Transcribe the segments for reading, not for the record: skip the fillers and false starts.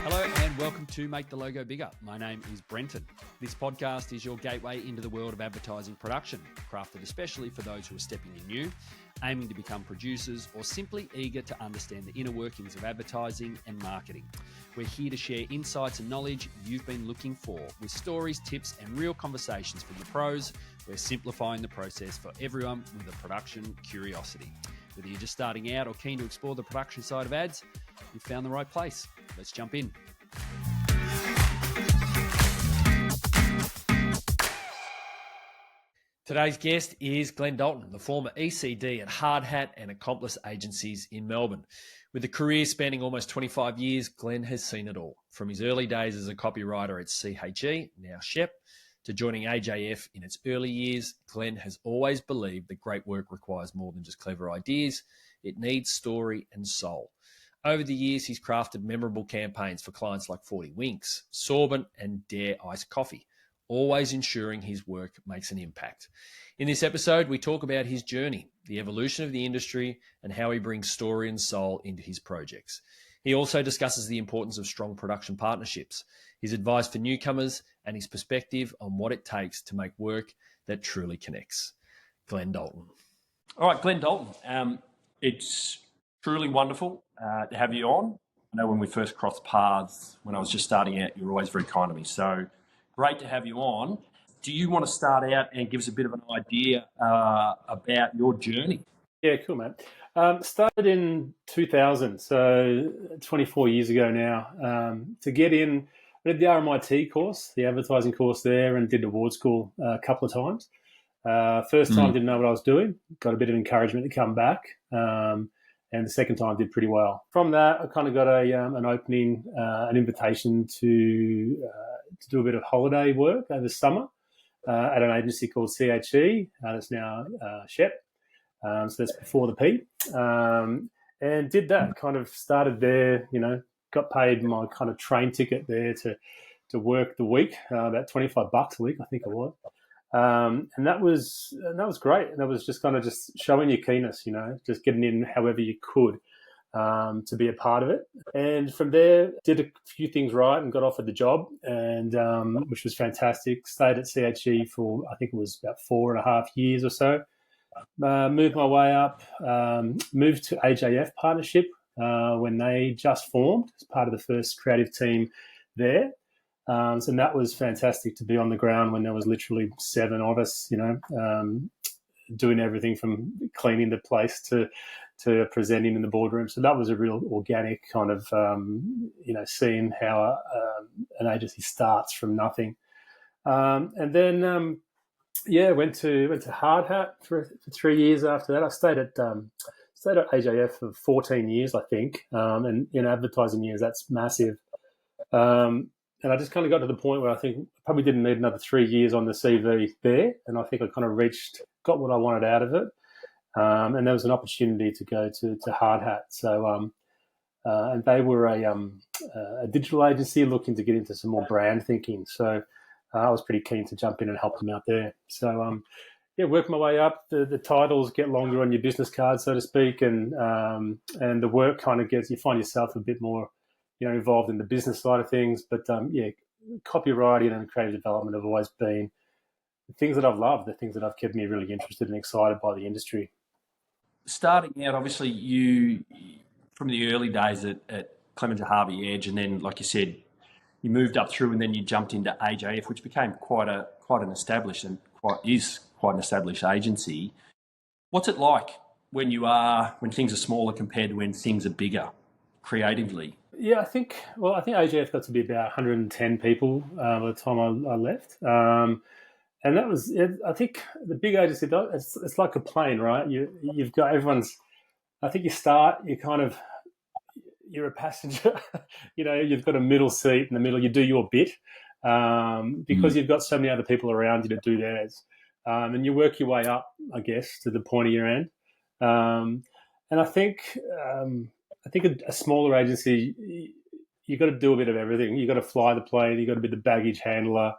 Hello and welcome to Make the Logo Bigger. My name is Brenton. This podcast is your gateway into the world of advertising production, crafted especially for those who are stepping in new, aiming to become producers, or simply eager to understand the inner workings of advertising and marketing. We're here to share insights and knowledge you've been looking for, with stories, tips, and real conversations from the pros. We're simplifying the process for everyone with a production curiosity. Whether you're just starting out or keen to explore the production side of ads, you've found the right place. Let's jump in. Today's guest is Glenn Dalton, the former ECD at Hardhat and Akkomplice agencies in Melbourne. With a career spanning almost 25 years, Glenn has seen it all. From his early days as a copywriter at CHEP, now CHEP, to joining AJF in its early years, Glenn has always believed that great work requires more than just clever ideas. It needs story and soul. Over the years, he's crafted memorable campaigns for clients like 40 Winks, Sorbent, and Dare Iced Coffee, always ensuring his work makes an impact. In this episode, we talk about his journey, the evolution of the industry, and how he brings story and soul into his projects. He also discusses the importance of strong production partnerships, his advice for newcomers, and his perspective on what it takes to make work that truly connects. Glenn Dalton. All right, Glenn Dalton. It's truly wonderful to have you on. I know when we first crossed paths, when I was just starting out, you were always very kind to me. So great to have you on. Do you want to start out and give us a bit of an idea about your journey? Yeah, cool, mate. Started in 2000, so 24 years ago now. To get in, I did the RMIT course, the advertising course there, and did award school a couple of times. First time, didn't know what I was doing. Got a bit of encouragement to come back. And the second time did pretty well. From that, I kind of got an opening, an invitation to do a bit of holiday work over summer at an agency called CHE. That's now CHEP. So that's before the P. And did that, kind of started there, got paid my kind of train ticket there to work the week, about $25 a week, I think it was. And that was great. That was just kind of just showing your keenness, just getting in however you could to be a part of it. And from there, did a few things right and got offered the job, and which was fantastic. Stayed at CHE for, I think it was about 4.5 years or so. Moved my way up, moved to AJF partnership when they just formed as part of the first creative team there. So that was fantastic to be on the ground when there was literally 7 of us, doing everything from cleaning the place to presenting in the boardroom. So that was a real organic kind of, seeing how an agency starts from nothing. And then, went to Hardhat for 3 years after that. I stayed at AJF for 14 years, I think. And in advertising years, that's massive. And I just kind of got to the point where I think I probably didn't need another 3 years on the CV there. And I think I kind of got what I wanted out of it. And there was an opportunity to go to Hardhat. So, and they were a digital agency looking to get into some more brand thinking. So I was pretty keen to jump in and help them out there. So, work my way up. The titles get longer on your business card, so to speak. And the work kind of you find yourself a bit more, involved in the business side of things. But copywriting and creative development have always been the things that I've loved, the things that have kept me really interested and excited by the industry. Starting out, obviously, you from the early days at Clemens Harvey Edge, and then, like you said, you moved up through, and then you jumped into AJF, which became quite an established quite an established agency. What's it like when things are smaller compared to when things are bigger, creatively? Yeah, I think AJF got to be about 110 people by the time I left. And that was, I think the big agency, it's like a plane, right? You've got everyone's, I think you're a passenger, you've got a middle seat in the middle, you do your bit because you've got so many other people around you to do theirs. And you work your way up, I guess, to the point of your end. And I think a smaller agency, you've got to do a bit of everything. You've got to fly the plane, you've got to be the baggage handler,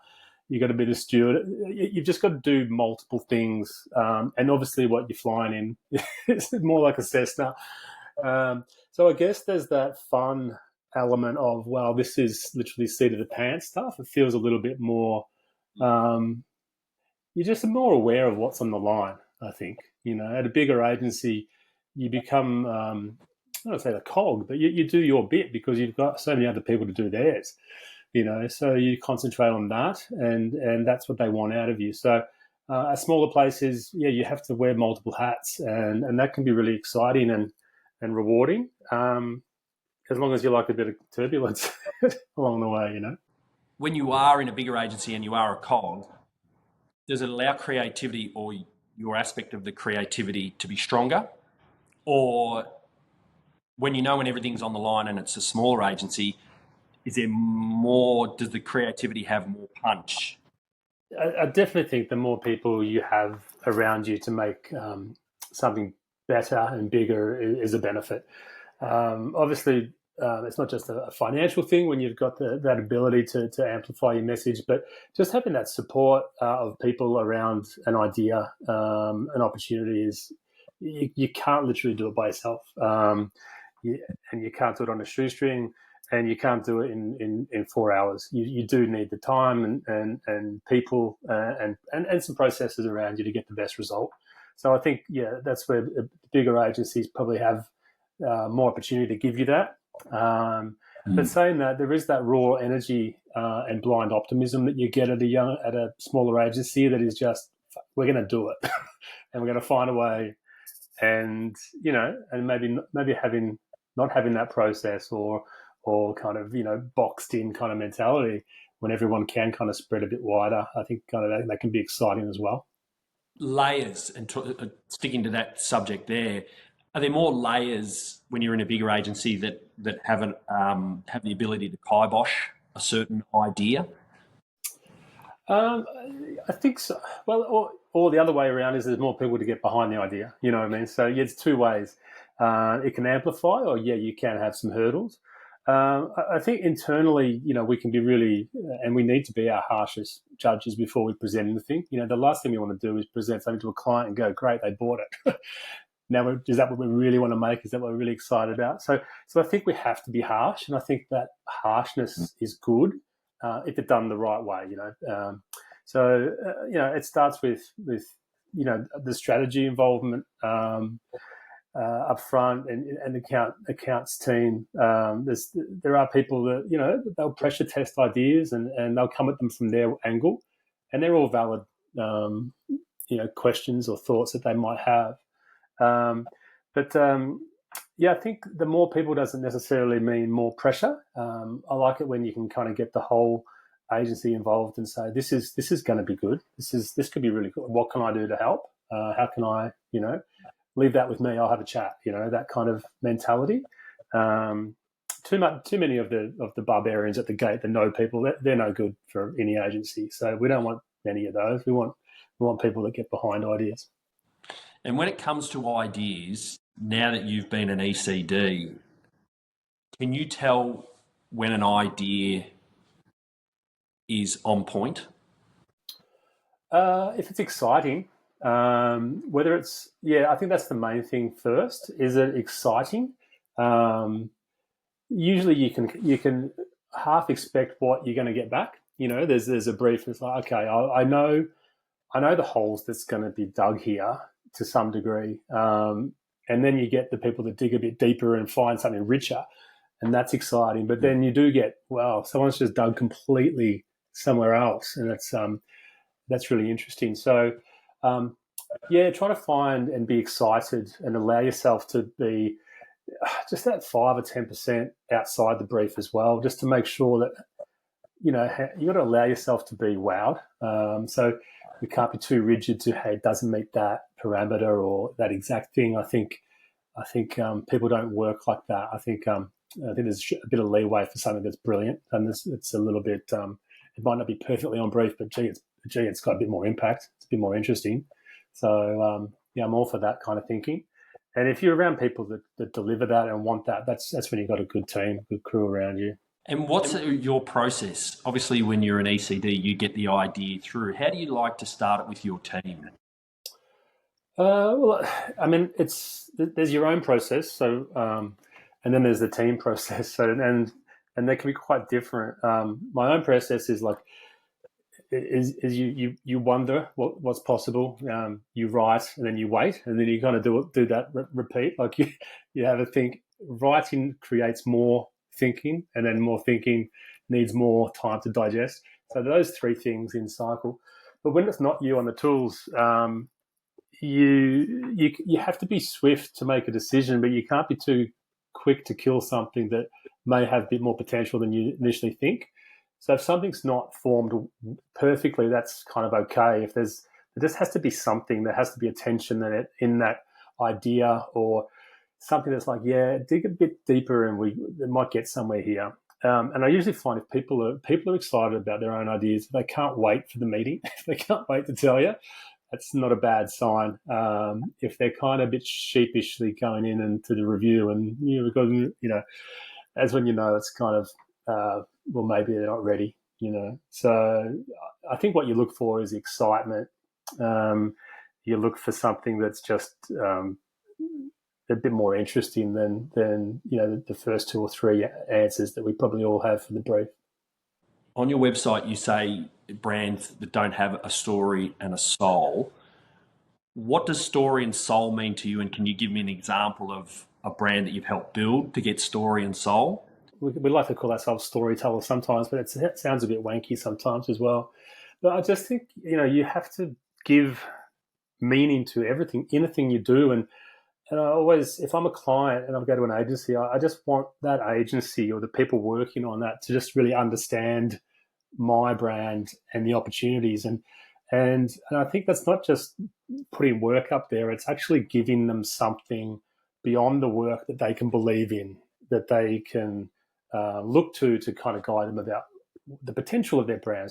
you've got to be the steward. You've just got to do multiple things. And obviously what you're flying in is more like a Cessna. So I guess there's that fun element of, well, this is literally seat of the pants stuff. It feels a little bit more, you're just more aware of what's on the line, I think. At a bigger agency, you become, I don't say the cog, but you do your bit because you've got so many other people to do theirs, so you concentrate on that, and that's what they want out of you. So at smaller places, you have to wear multiple hats, and that can be really exciting and rewarding, as long as you like a bit of turbulence along the way, When you are in a bigger agency and you are a cog, does it allow creativity or your aspect of the creativity to be stronger? Or when everything's on the line and it's a smaller agency, does the creativity have more punch? I definitely think the more people you have around you to make something better and bigger is a benefit. Obviously, it's not just a financial thing when you've got that ability to amplify your message, but just having that support of people around an idea, an opportunity is, you can't literally do it by yourself. And you can't do it on a shoestring, and you can't do it in 4 hours. You do need the time and people and some processes around you to get the best result. So I think, that's where bigger agencies probably have more opportunity to give you that. But saying that, there is that raw energy and blind optimism that you get at a smaller agency that is just, we're going to do it and we're going to find a way. And and maybe not having that process or kind of boxed in kind of mentality, when everyone can kind of spread a bit wider, I think kind of that can be exciting as well. Layers, and sticking to that subject there, are there more layers when you're in a bigger agency that haven't have the ability to kibosh a certain idea? I think so. Well, or the other way around is there's more people to get behind the idea. You know what I mean? So it's two ways. It can amplify, or you can have some hurdles. I think internally, we can be really, and we need to be our harshest judges before we present anything. The last thing we want to do is present something to a client and go, great, they bought it. Now, is that what we really want to make? Is that what we're really excited about? So I think we have to be harsh, and I think that harshness is good if it's done the right way. It starts with the strategy involvement up front, and accounts team. There are people that they'll pressure test ideas and they'll come at them from their angle, and they're all valid questions or thoughts that they might have. I think the more people doesn't necessarily mean more pressure. I like it when you can kind of get the whole agency involved and say, this is going to be good. This could be really good. What can I do to help? How can I, leave that with me? I'll have a chat. That kind of mentality. Too many of the barbarians at the gate that know people, they're no good for any agency. So we don't want many of those. We want people that get behind ideas. And when it comes to ideas, now that you've been an ECD, can you tell when an idea is on point? If it's exciting, whether it's, I think that's the main thing first. Is it exciting? Usually you can half expect what you're going to get back. There's a brief. It's like, okay, I know the holes that's going to be dug here to some degree. And then you get the people that dig a bit deeper and find something richer, and that's exciting. But then you do get, someone's just dug completely somewhere else, and that's really interesting. So, try to find and be excited and allow yourself to be just that 5 or 10% outside the brief as well, just to make sure that you got to allow yourself to be wowed. So we can't be too rigid to, hey, it doesn't meet that parameter or that exact thing. I think people don't work like that. I think there's a bit of leeway for something that's brilliant, and it's a little bit. It might not be perfectly on brief, but it's got a bit more impact. It's a bit more interesting. So I'm all for that kind of thinking. And if you're around people that deliver that and want that, that's when you've got a good team, good crew around you. And what's your process? Obviously, when you're an ECD, you get the idea through. How do you like to start it with your team? There's your own process. So, and then there's the team process. So, and and they can be quite different. My own process is like, is you wonder what's possible. You write and then you wait, and then you kind of do that repeat. Like you have a think. Writing creates more thinking, and then more thinking needs more time to digest. So those three things in cycle. But when it's not you on the tools, you have to be swift to make a decision, but you can't be too quick to kill something that may have a bit more potential than you initially think. So if something's not formed perfectly, that's kind of okay. There just has to be something, there has to be a tension in that idea, or something that's like, yeah, dig a bit deeper and we might get somewhere here. And I usually find if people are excited about their own ideas, they can't wait for the meeting. They can't wait to tell you. That's not a bad sign. If they're kind of a bit sheepishly going in into the review, and that's when it's kind of well, maybe they're not ready. So I think what you look for is excitement. You look for something that's just a bit more interesting than the first two or three answers that we probably all have for the brief. On your website, you say brands that don't have a story and a soul. What does story and soul mean to you? And can you give me an example of a brand that you've helped build to get story and soul? We like to call ourselves storytellers sometimes, but it sounds a bit wanky sometimes as well. But I just think, you have to give meaning to anything you do. And I always, if I'm a client and I go to an agency, I just want that agency or the people working on that to just really understand my brand and the opportunities. And I think that's not just putting work up there, it's actually giving them something beyond the work that they can believe in, that they can look to kind of guide them about the potential of their brand.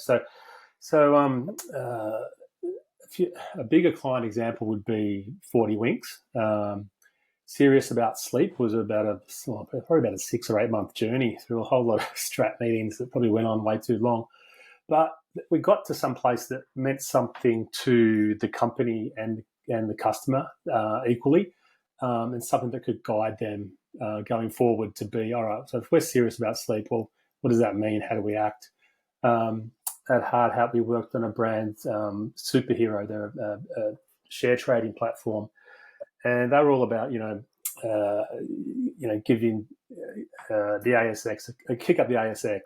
So a bigger client example would be 40 Winks. Serious About Sleep was probably about a 6 or 8 month journey through a whole lot of strat meetings that probably went on way too long. But we got to some place that meant something to the company and the customer equally, and something that could guide them going forward to be, all right, so if we're serious about sleep, well, what does that mean? How do we act? At Hardhat, we worked on a brand, Superhero. They're a share trading platform, and they were all about giving the ASX a kick up the ASX,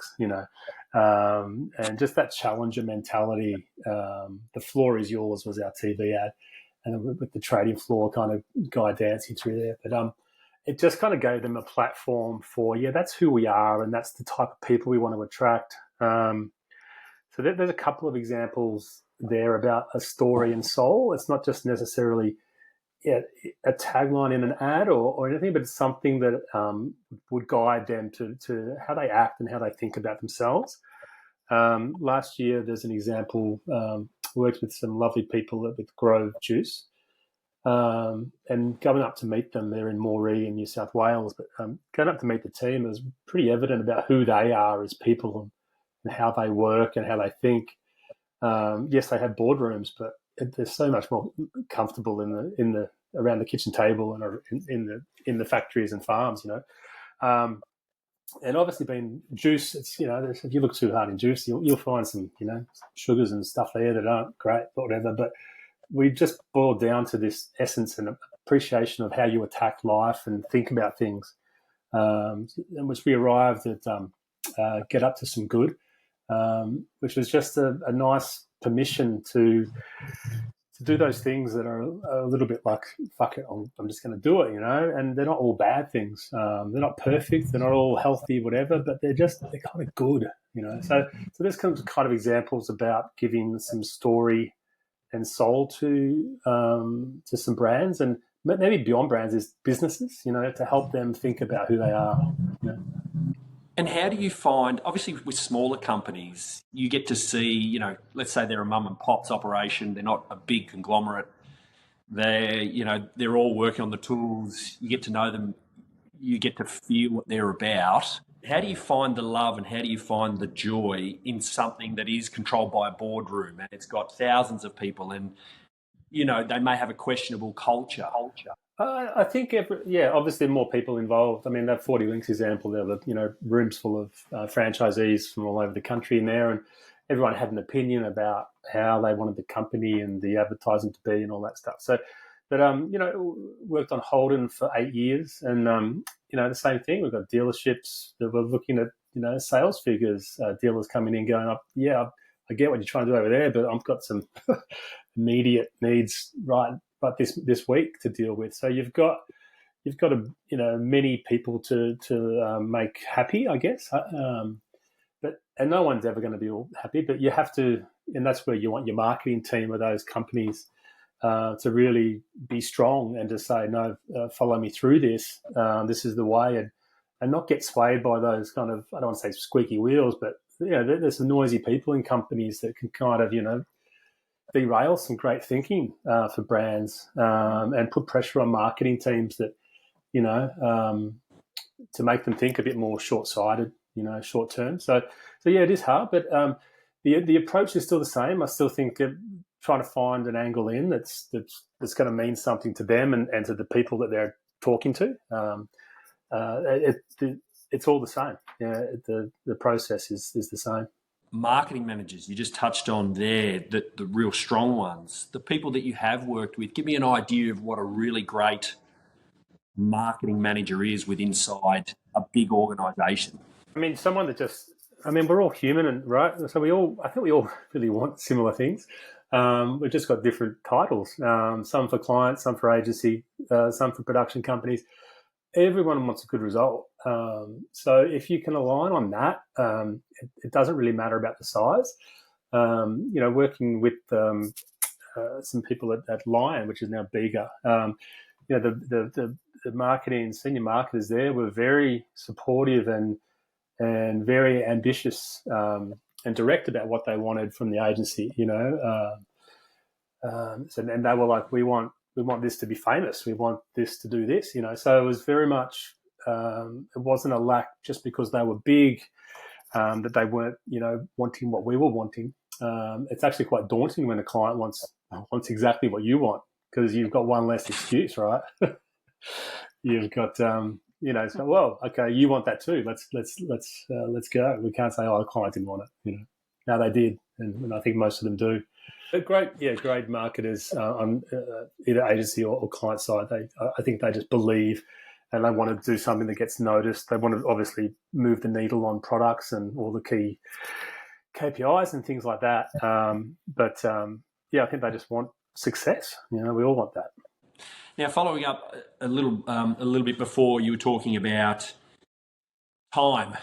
and just that challenger mentality. The floor is yours was our TV ad, and with the trading floor kind of guy dancing through there. But it just kind of gave them a platform for, that's who we are, and that's the type of people we want to attract. So there's a couple of examples there about a story and soul. It's not just necessarily a tagline in an ad or anything, but it's something that would guide them to how they act and how they think about themselves. Last year, there's an example, worked with some lovely people with Grove Juice, and going up to meet them. They're in Moree in New South Wales, but going up to meet the team, it was pretty evident about who they are as people and how they work and how they think. Yes, they have boardrooms, but they're so much more comfortable in the around the kitchen table and in the factories and farms, and obviously being juice, it's if you look too hard in juice, you'll find some sugars and stuff there that aren't great, but whatever. But we just boiled down to this essence and appreciation of how you attack life and think about things, in which we arrived at Get Up to Some Good, which was just a nice permission to do those things that are a little bit like, fuck it, I'm just going to do it, and they're not all bad things. They're not perfect. They're not all healthy, whatever, but they're kind of good, So there's kind of examples about giving some story and soul to some brands, and maybe beyond brands is businesses, to help them think about who they are. And how do you find, obviously with smaller companies, you get to see, let's say they're a mum and pop's operation, they're not a big conglomerate, they're all working on the tools, you get to know them, you get to feel what they're about. How do you find the love and how do you find the joy in something that is controlled by a boardroom and it's got thousands of people and, they may have a questionable culture? I think obviously more people involved. I mean, that 40 Links example, there were rooms full of franchisees from all over the country in there, and everyone had an opinion about how they wanted the company and the advertising to be and all that stuff. So, but worked on Holden for 8 years, and the same thing. We've got dealerships that were looking at sales figures, dealers coming in going up. Yeah, I get what you're trying to do over there, but I've got some immediate needs right this week to deal with. So you've got many people to make happy, I guess. And no one's ever going to be all happy, but you have to, and that's where you want your marketing team of those companies to really be strong and to say, no, follow me through this. This is the way, and not get swayed by those kind of, I don't want to say squeaky wheels, but there's some noisy people in companies that can kind of, derail some great thinking for brands and put pressure on marketing teams that, to make them think a bit more short-sighted, short term. So yeah, it is hard, but the approach is still the same. I still think trying to find an angle in that's going to mean something to them and to the people that they're talking to. It's all the same. The process is the same. Marketing managers, you just touched on there, the real strong ones, the people that you have worked with. Give me an idea of what a really great marketing manager is inside a big organisation. I mean, someone that we're all human, and right? So I think we all really want similar things. We've just got different titles, some for clients, some for agency, some for production companies. Everyone wants a good result. So if you can align on that, it doesn't really matter about the size. Working with some people at Lion, which is now bigger, the marketing, senior marketers there were very supportive and very ambitious and direct about what they wanted from the agency, and they were like, we want this to be famous. We want this to do this, So it was very much, it wasn't a lack just because they were big, that they weren't, wanting what we were wanting. It's actually quite daunting when a client wants exactly what you want, because you've got one less excuse, right? You've got, so, well, okay, you want that too. Let's go. We can't say, the client didn't want it. Now they did, and I think most of them do. But great marketers on either agency or client side. I think they just believe, and they want to do something that gets noticed. They want to obviously move the needle on products and all the key KPIs and things like that. I think they just want success. We all want that. Now, following up a little bit before, you were talking about time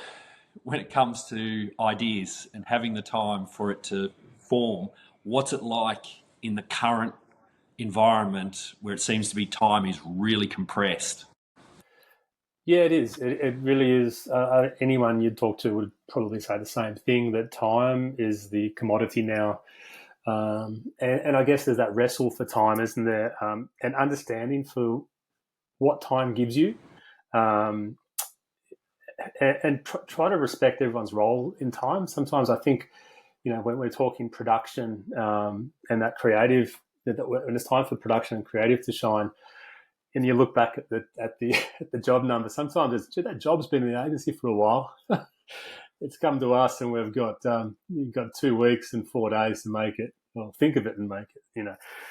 when it comes to ideas and having the time for it to form. What's it like in the current environment where it seems to be time is really compressed? Yeah, it is. It really is. Anyone you'd talk to would probably say the same thing, that time is the commodity now. And I guess there's that wrestle for time, isn't there? And understanding for what time gives you, and try to respect everyone's role in time. Sometimes I think, when we're talking production and that creative, when it's time for production and creative to shine, and you look back at the job number, sometimes that job's been in the agency for a while. It's come to us, and we've got you've got 2 weeks and 4 days to make it. Well, think of it and make it.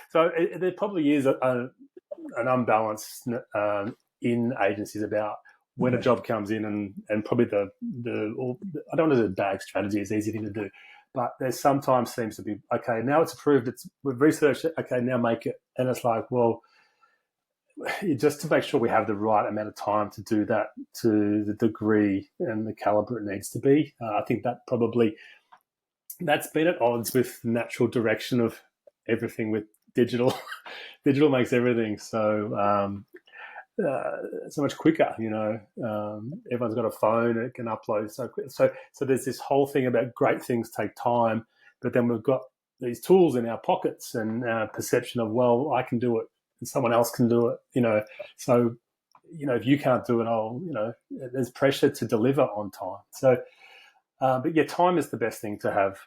So there probably is an unbalance in agencies about when a job comes in, and probably I don't know the bag strategy is an easy thing to do, but there sometimes seems to be, okay, now it's approved, we've researched it, okay, now make it. And it's like, well, just to make sure we have the right amount of time to do that to the degree and the caliber it needs to be. I think that's been at odds with the natural direction of everything with digital. Digital makes everything so much quicker, everyone's got a phone and it can upload so quick. So there's this whole thing about great things take time, but then we've got these tools in our pockets and perception of, well, I can do it and someone else can do it, so, if you can't do it, there's pressure to deliver on time. So, but yeah, time is the best thing to have.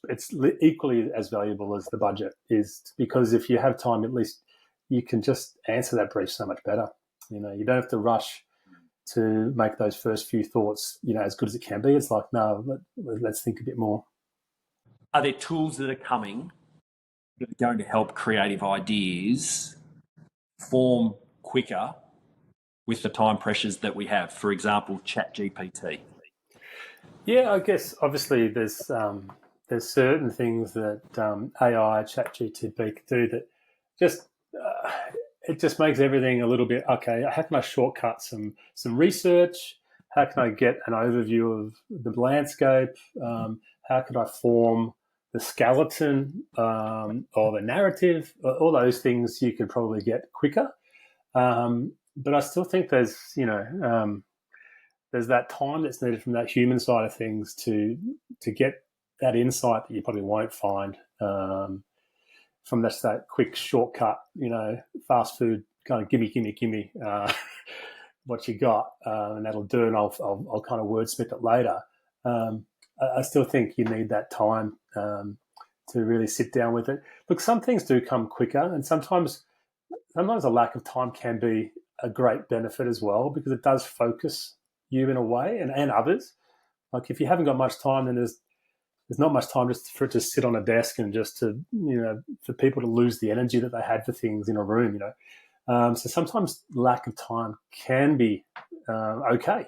It's equally as valuable as the budget is, because if you have time, at least you can just answer that brief so much better. You don't have to rush to make those first few thoughts, as good as it can be. It's like, no, let's think a bit more. Are there tools that are coming that are going to help creative ideas form quicker with the time pressures that we have? For example, ChatGPT. Yeah, I guess obviously there's certain things that AI, ChatGPT can do that just it just makes everything a little bit okay. How can I shortcut some research? How can I get an overview of the landscape? How could I form the skeleton or the narrative? All those things you could probably get quicker. But I still think there's that time that's needed from that human side of things to get that insight that you probably won't find from just that quick shortcut, fast food kind of gimme what you got, and that'll do, and I'll kind of wordsmith it later. I still think you need that time to really sit down with it. Look, some things do come quicker, and sometimes a lack of time can be a great benefit as well, because it does focus you in a way, and others. Like if you haven't got much time, then there's not much time just for it to sit on a desk and just to, for people to lose the energy that they had for things in a room, So sometimes lack of time can be okay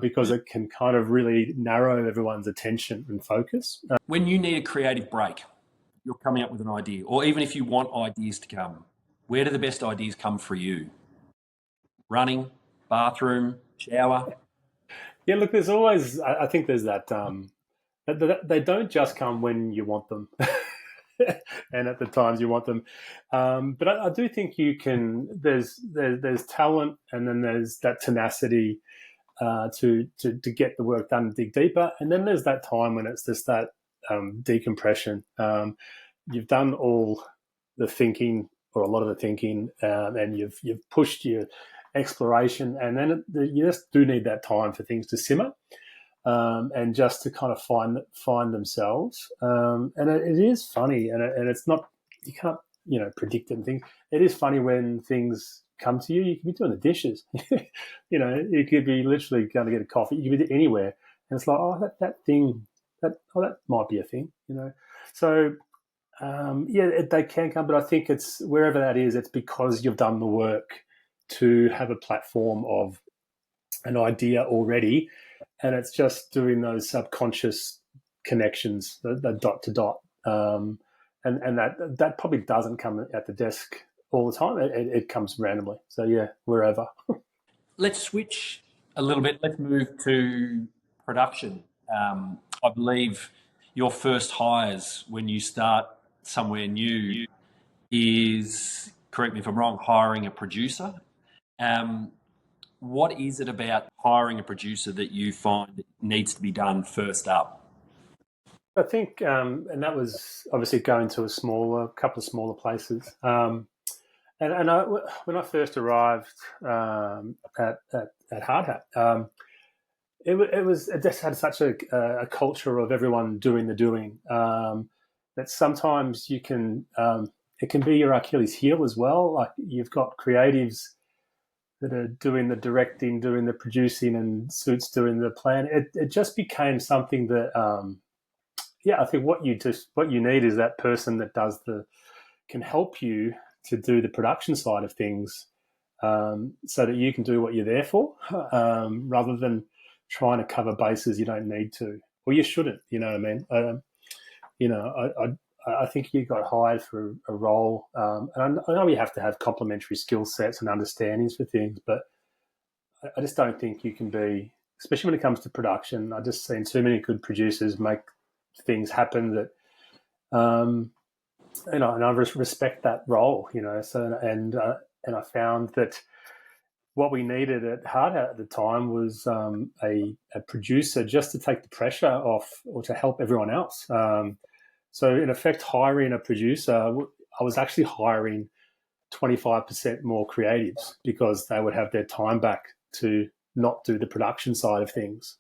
because it can kind of really narrow everyone's attention and focus. When you need a creative break, you're coming up with an idea, or even if you want ideas to come, where do the best ideas come for you? Running, bathroom, shower? Yeah, look, there's always, I think there's that, they don't just come when you want them and at the times you want them. But I do think you can, there's talent, and then there's that tenacity to get the work done and dig deeper. And then there's that time when it's just that decompression. You've done all the thinking, or a lot of the thinking, and you've pushed your exploration, and then you just do need that time for things to simmer. And just to kind of find themselves. And it is funny, and it's not, you can't, predict it and things. It is funny when things come to you. You can be doing the dishes, you could be literally going to get a coffee. You could be anywhere, and it's like, oh, that thing, that might be a thing, So, they can come, but I think it's wherever that is, it's because you've done the work to have a platform of an idea already. And it's just doing those subconscious connections, the dot to dot, and that probably doesn't come at the desk all the time. It comes randomly. So yeah, wherever. Let's switch a little bit. Let's move to production. I believe your first hires when you start somewhere new is, correct me if I'm wrong, hiring a producer. What is it about hiring a producer that you find needs to be done first up? I think, and that was obviously going to a couple of smaller places. And when I first arrived at Hardhat, it just had such a culture of everyone doing the doing that sometimes you can it can be your Achilles heel as well. Like you've got creatives that are doing the directing, doing the producing, and Suits doing the plan. It just became something that, I think what you need is that person that can help you to do the production side of things, so that you can do what you're there for, rather than trying to cover bases you don't need to, or you shouldn't. You know what I mean? I think you got hired for a role, and I know you have to have complementary skill sets and understandings for things, but I just don't think you can be, especially when it comes to production. I've just seen too many good producers make things happen that, and I respect that role, So and I found that what we needed at Hardhat at the time was a producer just to take the pressure off, or to help everyone else. So in effect, hiring a producer, I was actually hiring 25% more creatives, because they would have their time back to not do the production side of things,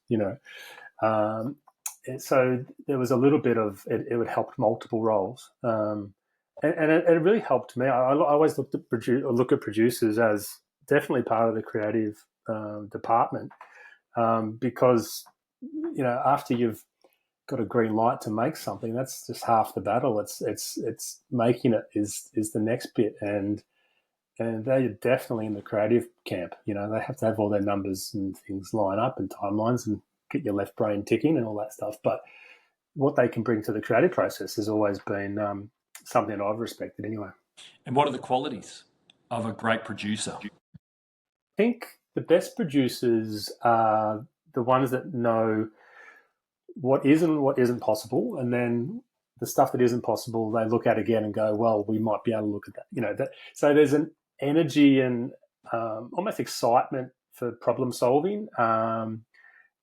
So there was a little bit of it would help multiple roles. and it really helped me. I always look at producers as definitely part of the creative department, because after you've got a green light to make something, that's just half the battle. It's making it is the next bit, and they're definitely in the creative camp. They have to have all their numbers and things line up and timelines and get your left brain ticking and all that stuff. But what they can bring to the creative process has always been something that I've respected anyway. And what are the qualities of a great producer? I think the best producers are the ones that know what is and what isn't possible, and then the stuff that isn't possible, they look at again and go, well, we might be able to look at that. So there's an energy and almost excitement for problem solving, and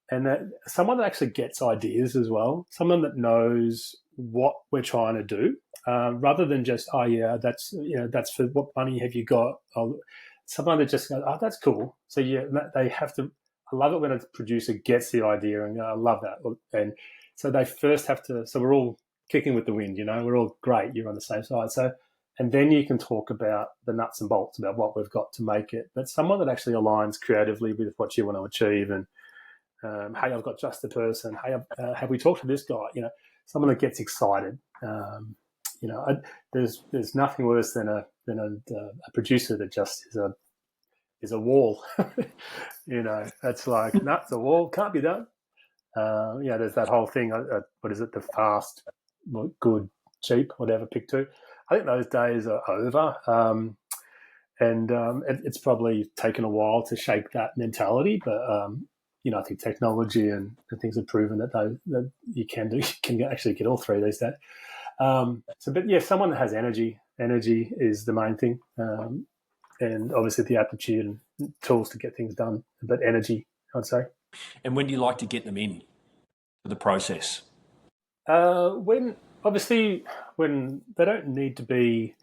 that someone that actually gets ideas as well, someone that knows what we're trying to do, rather than just, oh yeah, that's for what money have you got? Someone that just goes, oh, that's cool. So yeah, they have to. I love it when a producer gets the idea and I love that. And so they first have to. So we're all kicking with the wind, we're all great. You're on the same side. So, and then you can talk about the nuts and bolts about what we've got to make it. But someone that actually aligns creatively with what you want to achieve, and hey, I've got just the person. Hey, have we talked to this guy? Someone that gets excited. There's nothing worse than a producer that just is a wall. That's like, no, it's a wall, can't be done. There's that whole thing. What is it? The fast, good, cheap, whatever. Pick two. I think those days are over, and it's probably taken a while to shake that mentality. But I think technology and things have proven that you can actually get all three these days. Someone that has energy. Energy is the main thing. And obviously the aptitude and tools to get things done, but energy, I'd say. And when do you like to get them in to the process? When they don't need to be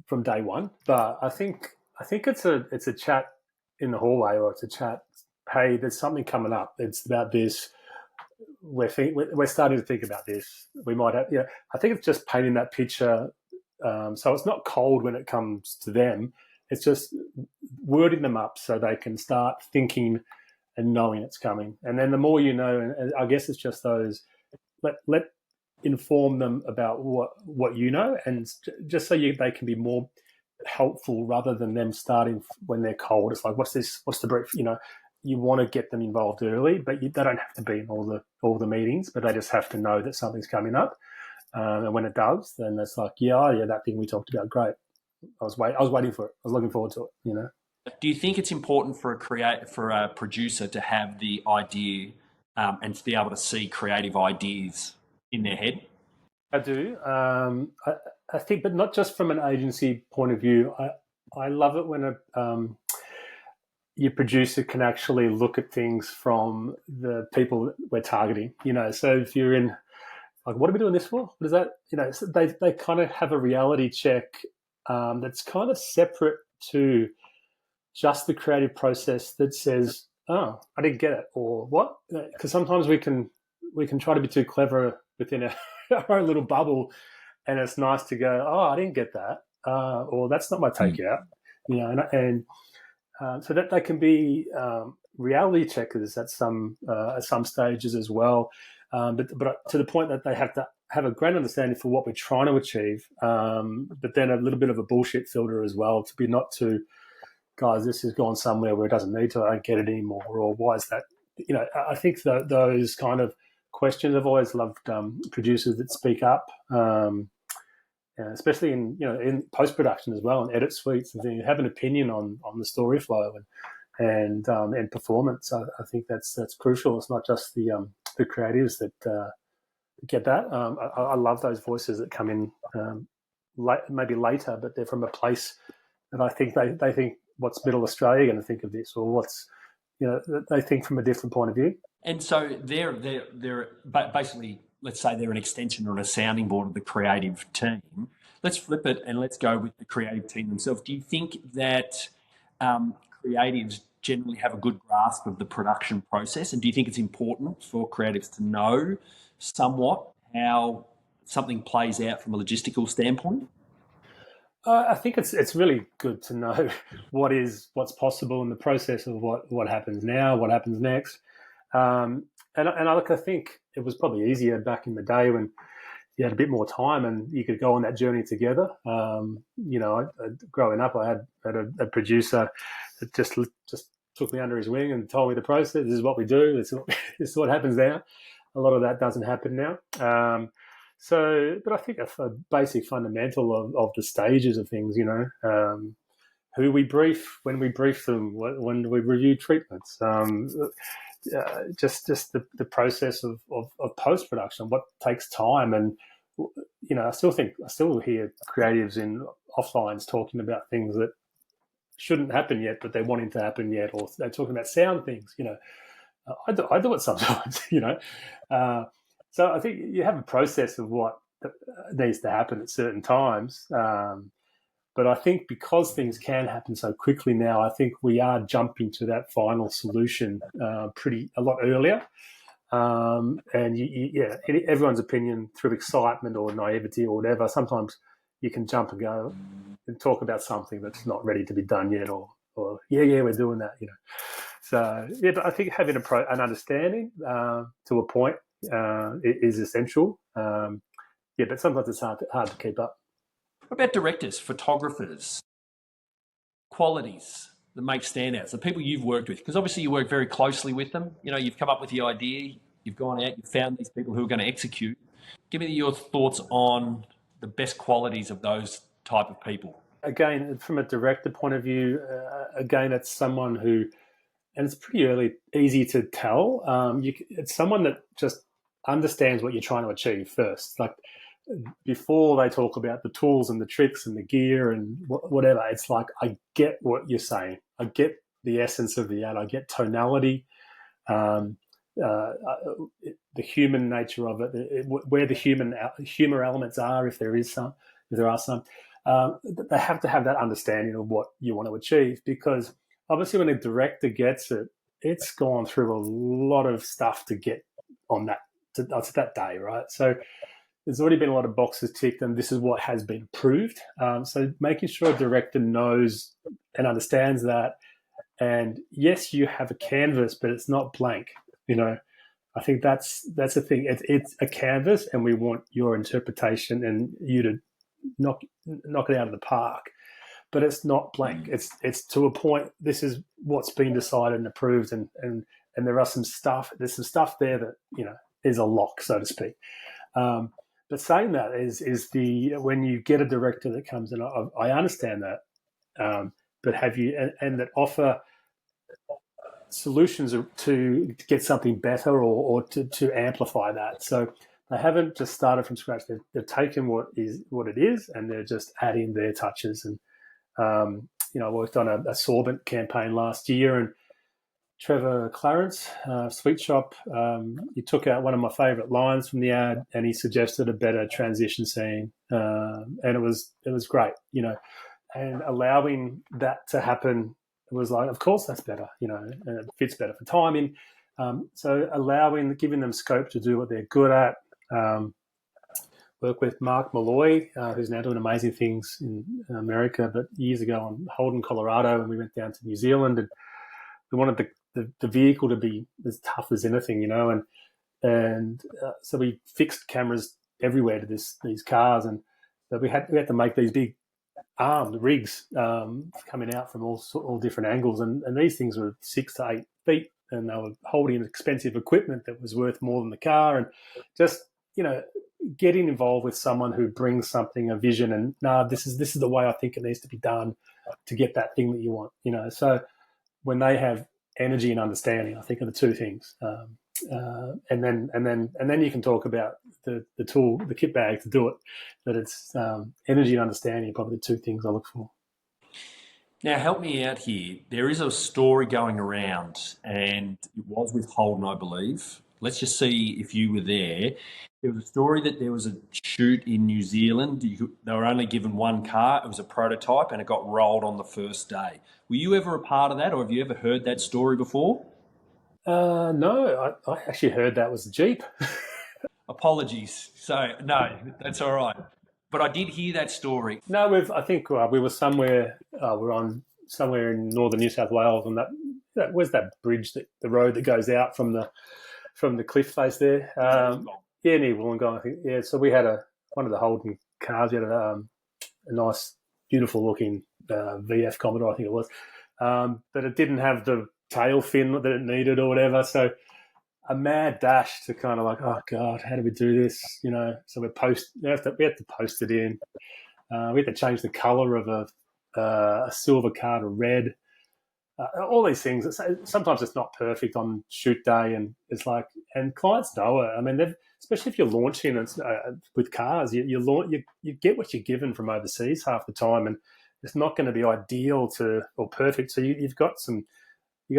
from day one, but I think it's a chat in the hallway, or it's a chat. Hey, there's something coming up. It's about this. We're starting to think about this. We might have. I think it's just painting that picture. So it's not cold when it comes to them. It's just wording them up so they can start thinking and knowing it's coming. And then the more you know, and I guess it's just those, let inform them about what you know, and just so they can be more helpful rather than them starting when they're cold. It's like, what's this? What's the brief? You want to get them involved early, but they don't have to be in all the meetings, but they just have to know that something's coming up. And when it does, then it's like, that thing we talked about, great. I was waiting for it. I was looking forward to it. Do you think it's important for a producer to have the idea and to be able to see creative ideas in their head? I do. I think, but not just from an agency point of view. I love it when your producer can actually look at things from the people we're targeting. So if you're in, like, what are we doing this for? What is that? So they kind of have a reality check that's kind of separate to just the creative process that says, oh, I didn't get it, or what? Because sometimes we can try to be too clever within our own little bubble, and it's nice to go, oh, I didn't get that, or that's not my takeout, so that they can be reality checkers at some stages as well. But to the point that they have to have a great understanding for what we're trying to achieve, but then a little bit of a bullshit filter as well, to be not too, guys, this has gone somewhere where it doesn't need to, I don't get it anymore, or why is that? I think those kind of questions, I've always loved producers that speak up, especially in post-production as well, and edit suites and things, have an opinion on the story flow and performance. I think that's crucial. It's not just the creatives that get that. I love those voices that come in maybe later, but they're from a place that I think they think, what's Middle Australia going to think of this, or what's they think from a different point of view. And so they're basically, let's say they're an extension or a sounding board of the creative team. Let's flip it and let's go with the creative team themselves. Do you think that creatives generally have a good grasp of the production process, and do you think it's important for creatives to know somewhat how something plays out from a logistical standpoint? I think it's really good to know what's possible in the process of what happens now, what happens next. And I think it was probably easier back in the day when you had a bit more time and you could go on that journey together. Growing up, I had a producer that just took me under his wing and told me the process. This is what we do. This is what happens now. A lot of that doesn't happen now. But I think a basic fundamental of the stages of things, who we brief, when we brief them, when we review treatments, just the process of post-production, what takes time. And, I still hear creatives in offlines talking about things that shouldn't happen yet, but they're wanting to happen yet, or they're talking about sound things, I do it sometimes, So I think you have a process of what needs to happen at certain times. But I think because things can happen so quickly now, I think we are jumping to that final solution a lot earlier. In everyone's opinion, through excitement or naivety or whatever, sometimes you can jump and go and talk about something that's not ready to be done yet, or we're doing that, So but I think having an understanding to a point is essential. But sometimes it's hard to keep up. What about directors, photographers, qualities that make standouts, the people you've worked with? Because obviously you work very closely with them. You've come up with the idea, you've gone out, you've found these people who are going to execute. Give me your thoughts on the best qualities of those type of people. Again, from a director point of view, it's someone who, and it's pretty easy to tell, it's someone that just understands what you're trying to achieve first. Like, before they talk about the tools and the tricks and the gear and whatever, it's like, I get what you're saying. I get the essence of the ad. I get tonality, the human nature of it, where the humor elements are, if there are some. They have to have that understanding of what you want to achieve, because obviously when a director gets it, it's gone through a lot of stuff to get on that day, right? So there's already been a lot of boxes ticked, and this is what has been approved. So making sure a director knows and understands that. And yes, you have a canvas, but it's not blank. I think that's the thing. It's a canvas, and we want your interpretation and you to knock it out of the park. But it's not blank. It's to a point. This is what's been decided and approved, and there are some stuff. There's some stuff there that is a lock, so to speak. But saying that is when you get a director that comes in, I understand that, but have you and that offer solutions to get something better or to amplify that. So they haven't just started from scratch. They've taken what it is, and they're just adding their touches. And I worked on a Sorbent campaign last year, and Trevor Clarence, Sweet Shop, he took out one of my favourite lines from the ad, and he suggested a better transition scene, and it was great, and allowing that to happen. It was like, of course that's better, and it fits better for timing. So giving them scope to do what they're good at. Work with Mark Malloy, who's now doing amazing things in America, but years ago on Holden, Colorado, and we went down to New Zealand, and we wanted the vehicle to be as tough as anything, and so we fixed cameras everywhere to these cars, and so we had to make these big armed rigs coming out from all different angles, and these things were 6 to 8 feet, and they were holding expensive equipment that was worth more than the car, and just getting involved with someone who brings something, a vision, and this is the way I think it needs to be done to get that thing that you want, So when they have energy and understanding, I think, are the two things, and then you can talk about the tool, the kit bag to do it. But it's energy and understanding are probably the two things I look for. Now, help me out here. There is a story going around, and it was with Holden, I believe. Let's just see if you were there. There was a story that there was a shoot in New Zealand. They were only given one car. It was a prototype, and it got rolled on the first day. Were you ever a part of that, or have you ever heard that story before? No, I actually heard that was a Jeep. Apologies. So no, that's all right. But I did hear that story. No, I think we were somewhere. We're on somewhere in northern New South Wales, and where's that bridge, the road that goes out from the cliff face there? Yeah, near Wollongong, I think. Yeah, so we had one of the Holden cars. We had a nice, beautiful looking VF Commodore, I think it was, but it didn't have the tail fin that it needed or whatever. So a mad dash to kind of like, oh God, how do we do this? So we had to post it in. We had to change the colour of a silver car to red. All these things. Sometimes it's not perfect on shoot day, and it's like, and clients know it. I mean, especially if you're launching with cars, you get what you're given from overseas half the time, and it's not going to be ideal or perfect. So you've got to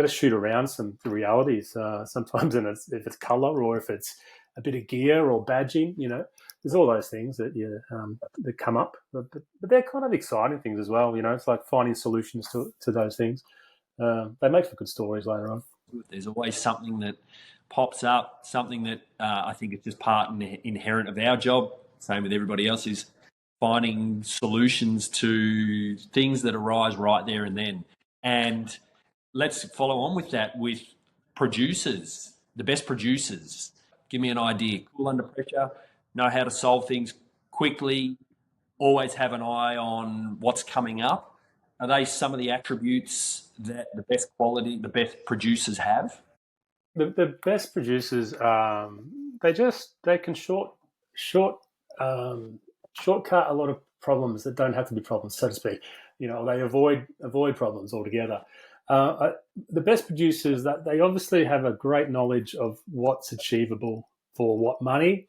shoot around some realities sometimes, and if it's color or if it's a bit of gear or badging, there's all those things that that come up, but they're kind of exciting things as well. It's like finding solutions to those things. They make for good stories later on. There's always something that pops up, something that I think is just part and inherent of our job. Same with everybody else, is finding solutions to things that arise right there and then. And let's follow on with that with producers, the best producers. Give me an idea. Cool under pressure, know how to solve things quickly, always have an eye on what's coming up. Are they some of the attributes that the best producers have? The best producers, they can shortcut a lot of problems that don't have to be problems, so to speak. They avoid problems altogether. The best producers, that they obviously have a great knowledge of what's achievable for what money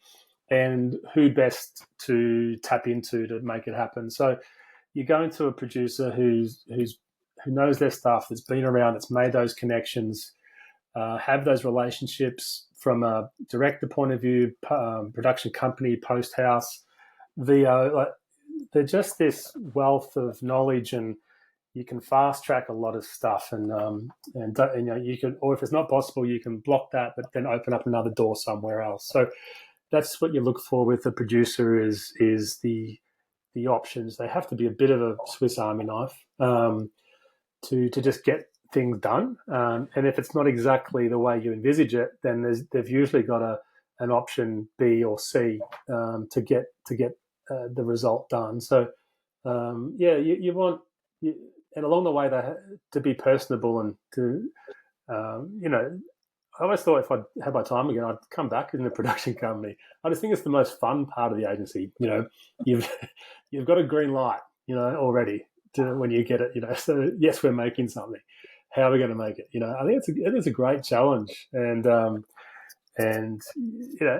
and who best to tap into to make it happen. So you go into a producer who knows their stuff, that's been around, that's made those connections, have those relationships from a director point of view, production company, post house, VO. They're just this wealth of knowledge, and you can fast track a lot of stuff, and you can, or if it's not possible, you can block that, but then open up another door somewhere else. So that's what you look for with a producer is the options. They have to be a bit of a Swiss Army knife to just get things done. And if it's not exactly the way you envisage it, then they've usually got an option B or C to get the result done. So you want, and along the way to be personable and to I always thought if I had my time again, I'd come back in the production company. I just think it's the most fun part of the agency. You've got a green light, already when you get it. So yes, we're making something. How are we going to make it? I think it is a great challenge, and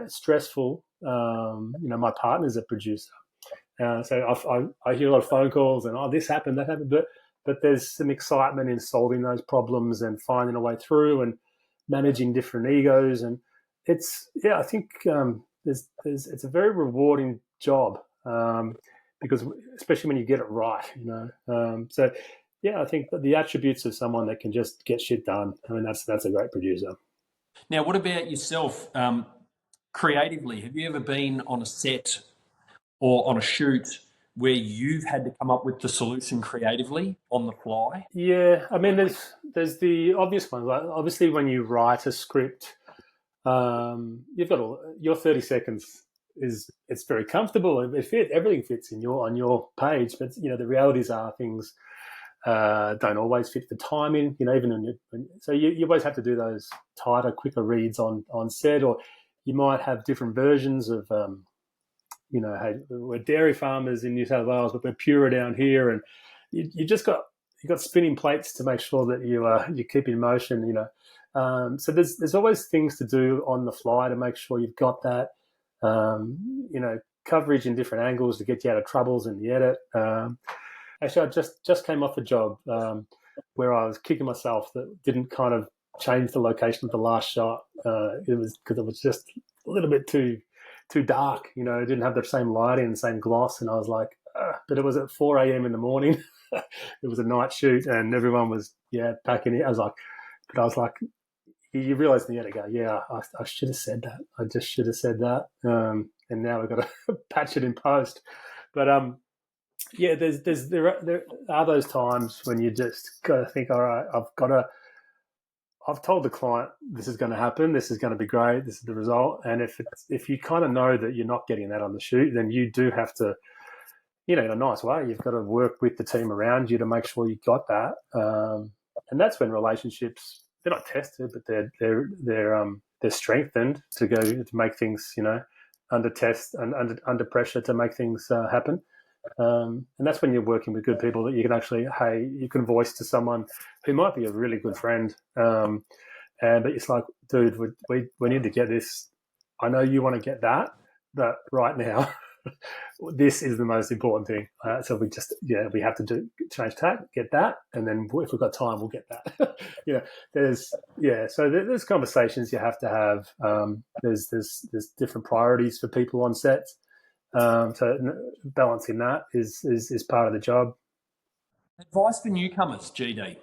stressful. My partner's a producer, so I hear a lot of phone calls and this happened, that happened, but there's some excitement in solving those problems and finding a way through and managing different egos, and I think it's a very rewarding job because especially when you get it right, I think that the attributes of someone that can just get shit done, I mean, that's a great producer. Now, what about yourself? Creatively, have you ever been on a set or on a shoot where you've had to come up with the solution creatively on the fly? Yeah, I mean, there's the obvious ones. Like, obviously, when you write a script, you've got your 30 seconds it's very comfortable. Everything fits on your page, but the realities are things don't always fit the timing. Even so you always have to do those tighter, quicker reads on set, or you might have different versions of. Hey, we're dairy farmers in New South Wales, but we're purer down here, and you got spinning plates to make sure that you keep in motion. So there's always things to do on the fly to make sure you've got that. Coverage in different angles to get you out of troubles in the edit. Actually, I just came off a job where I was kicking myself that didn't kind of change the location of the last shot. It was because it was just a little bit too dark. It didn't have the same lighting and the same gloss, and I was like, but it was at 4 a.m. in the morning. It was a night shoot, and everyone was packing it. I was like, you realize in the end, I go, yeah, I should have said that. I just should have said that. And now we've got to patch it in post. But yeah, there are those times when you just got to think, all right, I've told the client this is going to happen. This is going to be great. This is the result. And if you kind of know that you're not getting that on the shoot, then you do have to, in a nice way, you've got to work with the team around you to make sure you got that. And that's when relationships, they're not tested, but they're strengthened to make things, under test and under pressure to make things happen. And that's when you're working with good people that you can actually, you can voice to someone who might be a really good friend. But it's like, dude, we need to get this. I know you want to get that, but right now, this is the most important thing. So we have to change tack, get that, and then if we've got time, we'll get that. So there's conversations you have to have. There's different priorities for people on sets. So balancing that is part of the job. Advice for newcomers, GD,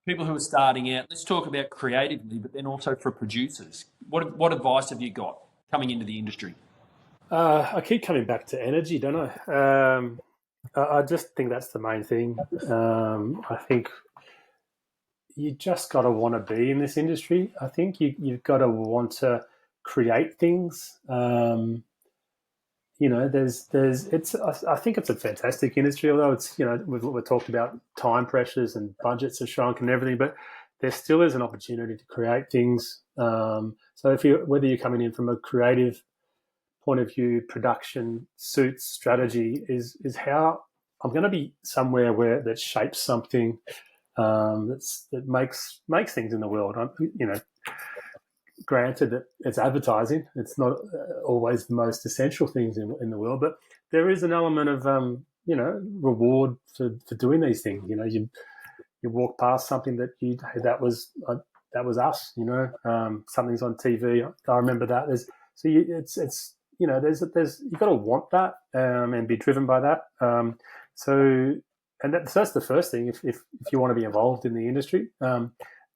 people who are starting out. Let's talk about creatively, but then also for producers. What advice have you got coming into the industry? I keep coming back to energy, don't I? I just think that's the main thing. I think you just got to want to be in this industry. I think you've got to want to create things. I think it's a fantastic industry, although it's, we've talked about time pressures and budgets have shrunk and everything, but there still is an opportunity to create things. So whether you're coming in from a creative point of view, production, suits, strategy is how I'm going to be somewhere that shapes something that makes things in the world. Granted that it's advertising, it's not always the most essential things in the world, but there is an element of reward for doing these things. You walk past something that that was us. Something's on TV. I remember that. It's you've got to want that and be driven by that. So that's the first thing. If you want to be involved in the industry,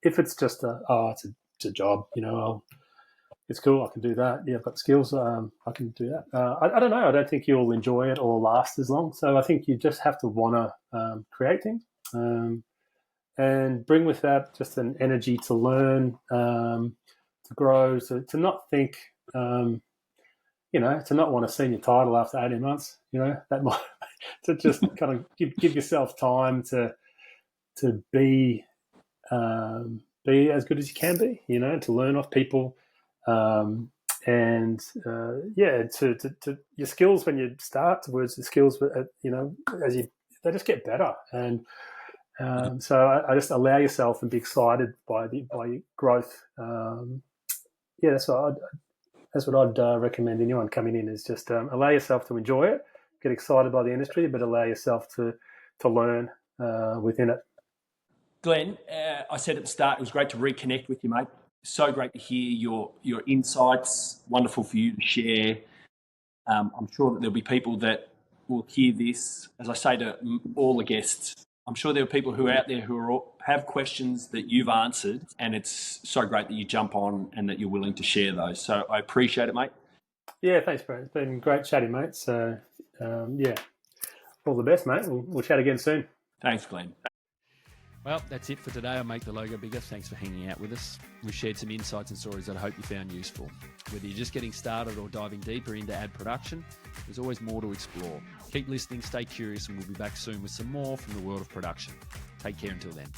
if it's just it's a job, it's cool. I can do that. Yeah, I've got skills. I can do that. I don't know. I don't think you'll enjoy it or last as long. So I think you just have to want to create things and bring with that just an energy to learn, to grow, to not think. To not want a senior title after 18 months, that might to just kind of give yourself time to be as good as you can be, to learn off people, to your skills when you start towards the skills, they just get better, and so I just allow yourself and be excited by growth. That's what I'd recommend anyone coming in is just allow yourself to enjoy it, get excited by the industry, but allow yourself to learn within it. Glenn, I said at the start, it was great to reconnect with you, mate. So great to hear your insights. Wonderful for you to share. I'm sure that there'll be people that will hear this. As I say to all the guests, I'm sure there are people who are out there who have questions that you've answered, and it's so great that you jump on and that you're willing to share those. So I appreciate it, mate. Yeah, thanks, bro. It's been great chatting, mate. So, all the best, mate. We'll chat again soon. Thanks, Glenn. Well, that's it for today on Make the Logo Bigger. Thanks for hanging out with us. We've shared some insights and stories that I hope you found useful. Whether you're just getting started or diving deeper into ad production, there's always more to explore. Keep listening, stay curious, and we'll be back soon with some more from the world of production. Take care until then.